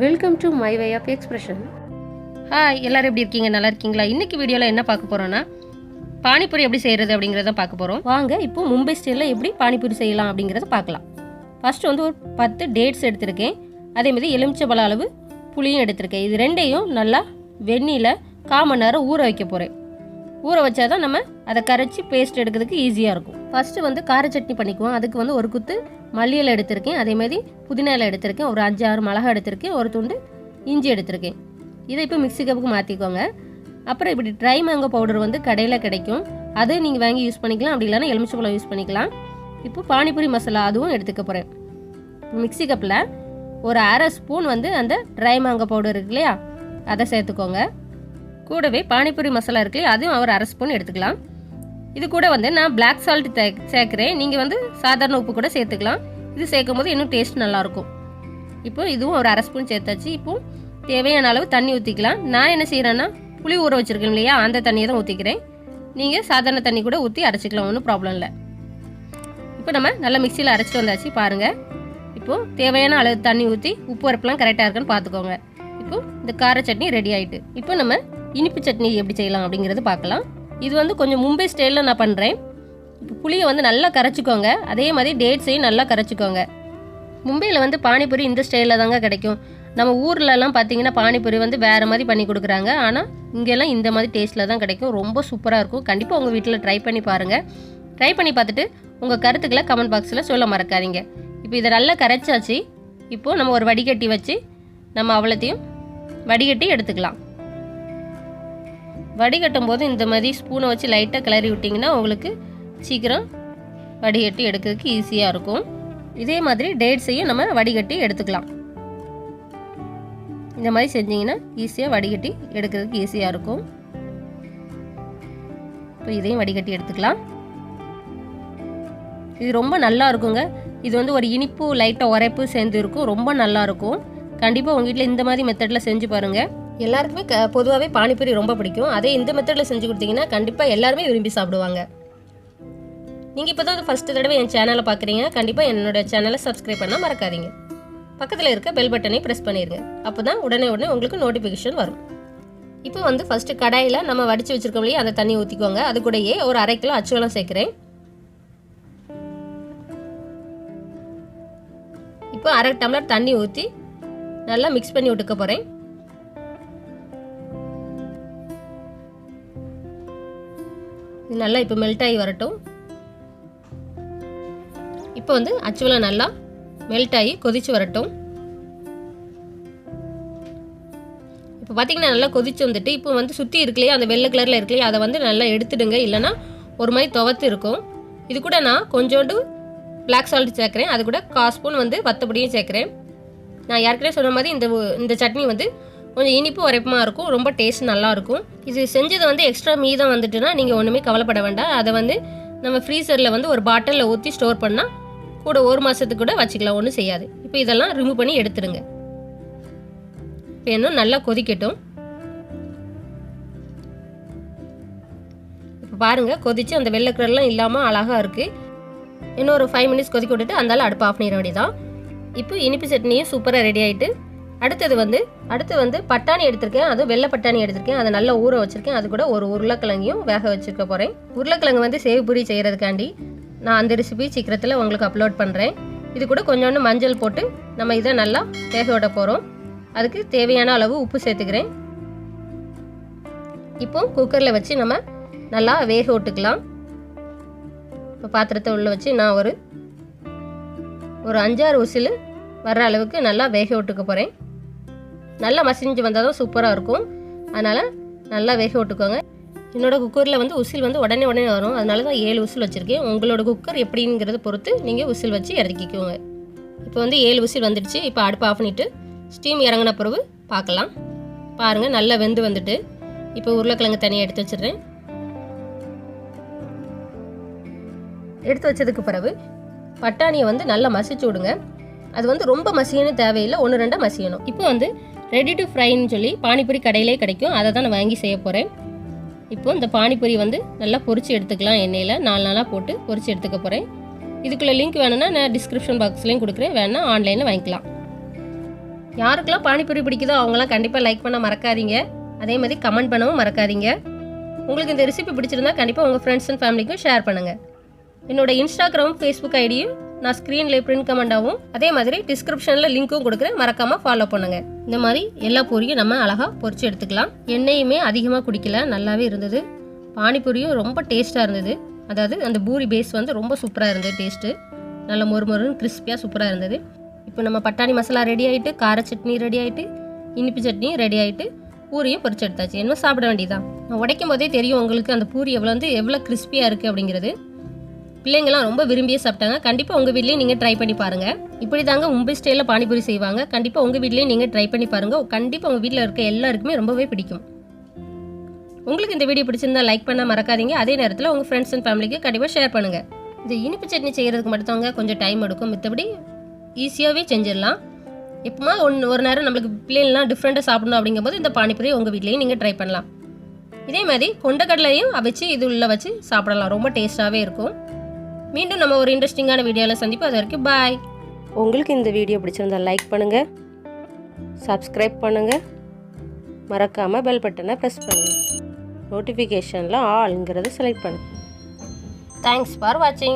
Welcome to my way of expression. Hi, எல்லோரும் எப்படி இருக்கீங்க? நல்லா இருக்கீங்களா? இன்றைக்கி வீடியோவில் என்ன பார்க்க போகிறோன்னா பானிபூரி எப்படி செய்கிறது அப்படிங்கிறத பார்க்க போகிறோம். வாங்க இப்போ மும்பை ஸ்டைலில் எப்படி பானிபூரி செய்யலாம் அப்படிங்கிறத பார்க்கலாம். ஃபஸ்ட்டு வந்து ஒரு 10 டேட்ஸ் எடுத்திருக்கேன். அதேமாதிரி எலுமிச்சம்பழ அளவு புளியும் எடுத்திருக்கேன். இது ரெண்டையும் நல்லா வெந்நியில் 1/4 மணி நேரம் ஊற வைக்க போகிறேன். ஊற வச்சா தான் நம்ம அதை கரைச்சி பேஸ்ட் எடுக்கிறதுக்கு ஈஸியாக இருக்கும். ஃபஸ்ட்டு வந்து கார சட்னி பண்ணிக்குவோம். அதுக்கு வந்து ஒரு குத்து மல்லி இலை எடுத்திருக்கேன். அதேமாதிரி புதினா இலை எடுத்திருக்கேன். ஒரு 5-6 மிளகா எடுத்திருக்கேன். ஒரு துண்டு இஞ்சி எடுத்திருக்கேன். இதை இப்போ மிக்ஸி கப்புக்கு மாற்றிக்கோங்க. அப்புறம் இப்படி ட்ரை மேங்கோ பவுடர் வந்து கடையில் கிடைக்கும். அதை நீங்கள் வாங்கி யூஸ் பண்ணிக்கலாம். அப்படி இல்லைன்னா எலுமிச்சம்பழம் யூஸ் பண்ணிக்கலாம். இப்போ பானிபூரி மசாலா அதுவும் எடுத்துக்க போகிறேன். மிக்ஸி கப்பில் ஒரு 1/2 ஸ்பூன் வந்து அந்த ட்ரை மேங்கோ பவுடர் இருக்கு இல்லையா, அதை சேர்த்துக்கோங்க. கூடவே பானிபூரி மசாலா இருக்கு இல்லையா, அதையும் ஒரு 1/2 ஸ்பூன் எடுத்துக்கலாம். இது கூட வந்து நான் பிளாக் சால்ட் சேர்க்குறேன். நீங்கள் வந்து சாதாரண உப்பு கூட சேர்த்துக்கலாம். இது சேர்க்கும் போது இன்னும் டேஸ்ட் நல்லாயிருக்கும். இப்போ இதுவும் ஒரு 1/2 ஸ்பூன் சேர்த்தாச்சு. இப்போ தேவையான அளவு தண்ணி ஊற்றிக்கலாம். நான் என்ன செய்கிறேன்னா புளி ஊற வச்சுருக்கேன் இல்லையா, அந்த தண்ணியை தான் ஊற்றிக்கிறேன். நீங்கள் சாதாரண தண்ணி கூட ஊற்றி அரைச்சிக்கலாம், ஒன்றும் ப்ராப்ளம் இல்லை. இப்போ நம்ம நல்லா மிக்சியில் அரைச்சிட்டு வந்தாச்சு பாருங்கள். இப்போது தேவையான அளவு தண்ணி ஊற்றி உப்பு வரப்பெல்லாம் கரெக்டாக இருக்குன்னு பார்த்துக்கோங்க. இப்போது இந்த கார சட்னி ரெடி ஆகிட்டு. இப்போ நம்ம இனிப்பு சட்னி எப்படி செய்யலாம் அப்படிங்கிறது பார்க்கலாம். இது வந்து கொஞ்சம் மும்பை ஸ்டைலில் நான் பண்ணுறேன். இப்போ புளியை வந்து நல்லா கரைச்சிக்கோங்க. அதே மாதிரி டேட்ஸையும் நல்லா கரைச்சிக்கோங்க. மும்பையில் வந்து பானிபூரி இந்த ஸ்டைலில் தாங்க கிடைக்கும். நம்ம ஊர்லலாம் பார்த்தீங்கன்னா பானிபூரி வந்து வேறு மாதிரி பண்ணி கொடுக்குறாங்க. ஆனால் இங்கெல்லாம் இந்த மாதிரி டேஸ்ட்டில் தான் கிடைக்கும். ரொம்ப சூப்பராக இருக்கும். கண்டிப்பாக உங்கள் வீட்டில் ட்ரை பண்ணி பாருங்கள். ட்ரை பண்ணி பார்த்துட்டு உங்கள் கருத்துக்களை கமெண்ட் பாக்ஸில் சொல்ல மறக்காதீங்க. இப்போ இதை நல்லா கரைச்சாச்சு. இப்போது நம்ம ஒரு வடிகட்டி வச்சு நம்ம அவ்வளோத்தையும் வடிகட்டி எடுத்துக்கலாம். வடிகட்டும் போது இந்த மாதிரி ஸ்பூனை வச்சு லைட்டாக கிளறி விட்டிங்கன்னா உங்களுக்கு சீக்கிரம் வடிகட்டி எடுக்கிறதுக்கு ஈஸியாக இருக்கும். இதே மாதிரி டேட்ஸையும் நம்ம வடிகட்டி எடுத்துக்கலாம். இந்த மாதிரி செஞ்சிங்கன்னா ஈஸியாக வடிகட்டி எடுக்கிறதுக்கு ஈஸியாக இருக்கும். இப்போ இதையும் வடிகட்டி எடுத்துக்கலாம். இது ரொம்ப நல்லா இருக்குங்க. இது வந்து ஒரு இனிப்பு லைட்டாக உரைப்பு சேர்ந்து இருக்கும். ரொம்ப நல்லாயிருக்கும். கண்டிப்பாக உங்கள் வீட்டில் இந்த மாதிரி மெத்தடில் செஞ்சு பாருங்கள். எல்லாருக்குமே பொதுவாகவே பானிபூரி ரொம்ப பிடிக்கும். அதே இந்த மெத்தடில் செஞ்சு கொடுத்தீங்கன்னா கண்டிப்பாக எல்லாருமே விரும்பி சாப்பிடுவாங்க. நீங்கள் இப்போ தான் ஃபஸ்ட்டு தடவை என் சேனலை பார்க்குறீங்க. கண்டிப்பாக என்னோட சேனலை சப்ஸ்கிரைப் பண்ணால் மறக்காதீங்க. பக்கத்தில் இருக்க பெல் பட்டனை ப்ரெஸ் பண்ணிடுங்க. அப்போ தான் உடனே உங்களுக்கு நோட்டிஃபிகேஷன் வரும். இப்போ வந்து ஃபஸ்ட்டு கடாயில் நம்ம வடித்து வச்சுருக்கோம் இல்லையா, அந்த தண்ணி ஊற்றிக்கோங்க. அது கூடயே ஒரு 1/2 கிலோ அச்சுவலம் சேர்க்குறேன். இப்போ 1/2 டம்ளர் தண்ணி ஊற்றி நல்லா மிக்ஸ் பண்ணி விட்டுக்க போகிறேன். இது நல்லா இப்போ மெல்ட் ஆகி வரட்டும். இப்போ வந்து அச்சுவலம் நல்லா மெல்ட் ஆகி கொதிச்சு வரட்டும். இப்போ பார்த்தீங்கன்னா நல்லா கொதிச்சு வந்துட்டு இப்போ வந்து சுற்றி இருக்குல்லையே அந்த வெள்ளை கலரில் இருக்குல்லையே, அதை வந்து நல்லா எடுத்துடுங்க. இல்லைனா ஒரு மாதிரி துவத்து இருக்கும். இது கூட நான் கொஞ்சோண்டு பிளாக் சால்ட் சேர்க்குறேன். அது கூட 1/4 ஸ்பூன் வந்து வத்தப்பொடியும் சேர்க்குறேன். நான் ஏற்கனவே சொன்ன மாதிரி இந்த சட்னி வந்து கொஞ்சம் இனிப்பு உரைப்பமாக இருக்கும். ரொம்ப டேஸ்ட் நல்லாயிருக்கும். இது செஞ்சது வந்து எக்ஸ்ட்ரா மீதம் வந்துட்டுனா நீங்கள் ஒன்றுமே கவலைப்பட வேண்டாம். அதை வந்து நம்ம ஃப்ரீசரில் வந்து ஒரு பாட்டிலில் ஊற்றி ஸ்டோர் பண்ணால் கூட 1 மாதத்துக்கு கூட வச்சுக்கலாம், ஒன்றும் செய்யாது. இப்போ இதெல்லாம் ரிமூவ் பண்ணி எடுத்துடுங்க. இப்போ இன்னும் நல்லா கொதிக்கட்டும். இப்போ பாருங்கள் கொதித்து அந்த வெள்ளை கலர்லாம் இல்லாமல் அழகாக இருக்குது. இன்னும் ஒரு 5 மினிட்ஸ் கொதிக்க விட்டுட்டு அந்தால அடுப்பு ஆஃப் பண்ணிட வேண்டியதான். இப்போ இனிப்பு சட்னியும் சூப்பராக ரெடி ஆகிட்டு அடுத்து வந்து பட்டாணி எடுத்திருக்கேன். அது வெள்ளை பட்டாணி எடுத்திருக்கேன். அதை நல்லா ஊற வச்சுருக்கேன். அது கூட ஒரு உருளைக்கிழங்கையும் வேக வச்சுருக்க போகிறேன். உருளைக்கிழங்கு வந்து சேவ்பூரி செய்கிறதுக்காண்டி நான் அந்த ரெசிபி சீக்கிரத்தில் உங்களுக்கு அப்லோட் பண்ணுறேன். இது கூட கொஞ்சோண்டு மஞ்சள் போட்டு நம்ம இதை நல்லா வேக விட போகிறோம். அதுக்கு தேவையான அளவு உப்பு சேர்த்துக்கிறேன். இப்போ குக்கரில் வச்சு நம்ம நல்லா வேக விட்டுக்கலாம். இப்போ பாத்திரத்தை உள்ளே வச்சு நான் ஒரு 5-6 விசில் வர்ற அளவுக்கு நல்லா வேக விட்டுக்க போகிறேன். நல்லா மசிஞ்சு வந்தால் தான் சூப்பராக இருக்கும். அதனால் நல்லா வேக விட்டுக்கோங்க. என்னோடய குக்கரில் வந்து உசில் வந்து உடனே வரும். அதனால தான் 7 விசில் வச்சுருக்கேன். உங்களோட குக்கர் எப்படிங்கிறத பொறுத்து நீங்கள் விசில் வச்சு இறக்கிக்கோங்க. இப்போ வந்து 7 விசில் வந்துடுச்சு. இப்போ அடுப்பு ஆஃப் பண்ணிவிட்டு ஸ்டீம் இறங்கின பிறகு பார்க்கலாம். பாருங்கள் நல்லா வெந்து வந்துட்டு. இப்போ உருளைக்கிழங்கு தனியாக எடுத்து வச்சிடுறேன். எடுத்து வச்சதுக்கு பிறகு பட்டாணியை வந்து நல்லா மசிச்சு விடுங்க. அது வந்து ரொம்ப மசியணும் தேவையில்லை, 1-2 மசியணும். இப்போ வந்து ரெடி டு ஃப்ரைன்னு சொல்லி பானிபூரி கடையிலே கிடைக்கும். அதை தான் நான் வாங்கி செய்ய போகிறேன். இப்போ இந்த பானிபூரி வந்து நல்லா பொரிச்சு எடுத்துக்கலாம். எண்ணெயில் 4 நாளாக போட்டு பொரிச்சு எடுத்துக்க போகிறேன். இதுக்குள்ளே லிங்க் வேணும்னா நான் டிஸ்கிரிப்ஷன் பாக்ஸ்லேயும் கொடுக்குறேன். வேணால் ஆன்லைனில் வாங்கிக்கலாம். யாருக்கெல்லாம் பானிபூரி பிடிக்குதோ அவங்களாம் கண்டிப்பாக லைக் பண்ண மறக்காதீங்க. அதே மாதிரி கமெண்ட் பண்ணவும் மறக்காதீங்க. உங்களுக்கு இந்த ரெசிபி பிடிச்சிருந்தா கண்டிப்பாக உங்கள் ஃப்ரெண்ட்ஸ் அண்ட் ஃபேமிலிக்கும் ஷேர் பண்ணுங்கள். என்னோட இன்ஸ்டாகிராம், ஃபேஸ்புக் ஐடியும் நான் ஸ்க்ரீனில் பிரிண்ட் கமெண்டாகவும் அதே மாதிரி டிஸ்கிரிப்ஷனில் லிங்க்கும் கொடுக்குறேன். மறக்காமல் ஃபாலோ பண்ணுங்கள். இந்த மாதிரி எல்லா பூரியும் நம்ம அழகாக பொரிச்சு எடுத்துக்கலாம். எண்ணெயுமே அதிகமாக குடிக்கல, நல்லாவே இருந்தது. பானிபூரியும் ரொம்ப டேஸ்ட்டாக இருந்தது. அதாவது அந்த பூரி பேஸ் வந்து ரொம்ப சூப்பராக இருந்தது. டேஸ்ட்டு நல்ல மொறுமொறுன்னு கிறிஸ்பியாக சூப்பராக இருந்தது. இப்போ நம்ம பட்டாணி மசாலா ரெடி ஆகிட்டு, கார சட்னி ரெடி ஆகிட்டு, இனிப்பு சட்னியும் ரெடி ஆகிட்டு, பூரியும் பொரிச்சு எடுத்தாச்சு. என்ன சாப்பிட வேண்டியதான். நான் உடைக்கும் போதே தெரியும் உங்களுக்கு அந்த பூரி எவ்வளோ கிறிஸ்பியாக இருக்குது அப்படிங்கிறது. பிள்ளைங்கள்லாம் ரொம்ப விரும்பியே சாப்பிட்டாங்க. கண்டிப்பாக உங்கள் வீட்லேயும் நீங்கள் ட்ரை பண்ணி பாருங்கள். இப்படி தாங்க மும்பை ஸ்டைலில் பானிபூரி செய்வாங்க. கண்டிப்பாக உங்கள் வீட்லேயும் நீங்கள் ட்ரை பண்ணி பாருங்கள். கண்டிப்பாக உங்கள் வீட்டில் இருக்க எல்லாருக்குமே ரொம்பவே பிடிக்கும். உங்களுக்கு இந்த வீடியோ பிடிச்சிருந்தா லைக் பண்ண மறக்காதீங்க. அதே நேரத்தில் உங்கள் ஃப்ரெண்ட்ஸ் அண்ட் ஃபேமிலிக்கு கண்டிப்பாக ஷேர் பண்ணுங்கள். இந்த இனிப்பு சட்னி செய்கிறதுக்கு மட்டும்தாங்க கொஞ்சம் டைம் எடுக்கும். மற்றபடி ஈஸியாகவே செஞ்சிடலாம். எப்போமா ஒரு நேரம் நம்மளுக்கு பிள்ளைங்களாம் டிஃப்ரெண்ட்டாக சாப்பிடணும் அப்படிங்கும்போது இந்த பானிபூரி உங்கள் வீட்லேயும் நீங்கள் ட்ரை பண்ணலாம். இதே மாதிரி கொண்டக்கடலையும் வச்சு இது உள்ளே வச்சு சாப்பிடலாம். ரொம்ப டேஸ்ட்டாகவே இருக்கும். மீண்டும் நம்ம ஒரு இன்ட்ரெஸ்டிங்கான வீடியோவில் சந்திப்போம். அது வரைக்கும் பாய். உங்களுக்கு இந்த வீடியோ பிடிச்சிருந்தா லைக் பண்ணுங்கள், சப்ஸ்கிரைப் பண்ணுங்கள், மறக்காமல் பெல் பட்டனை ப்ரெஸ் பண்ணுங்கள். நோட்டிஃபிகேஷனில் ஆல்ங்கிறத செலக்ட் பண்ணுங்கள். தேங்க்ஸ் ஃபார் வாட்சிங்.